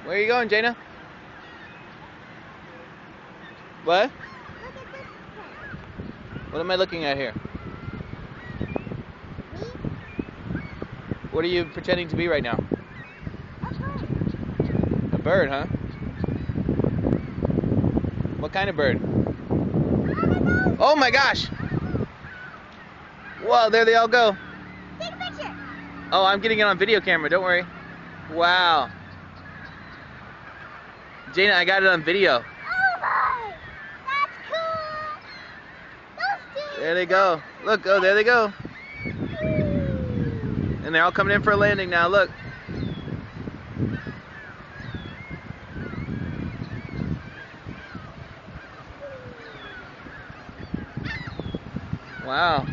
Where are you going, Jana? What? Look at this thing. What am I looking at here? Me? What are you pretending to be right now? A bird. A bird, huh? What kind of bird? Oh my gosh! Whoa, there they all go. Take a picture. Oh, I'm getting it on video camera, don't worry. Wow. Jana, I got it on video. Oh my! That's cool. Those two. There they go. Look, oh, there they go. And they're all coming in for a landing now, look. Wow.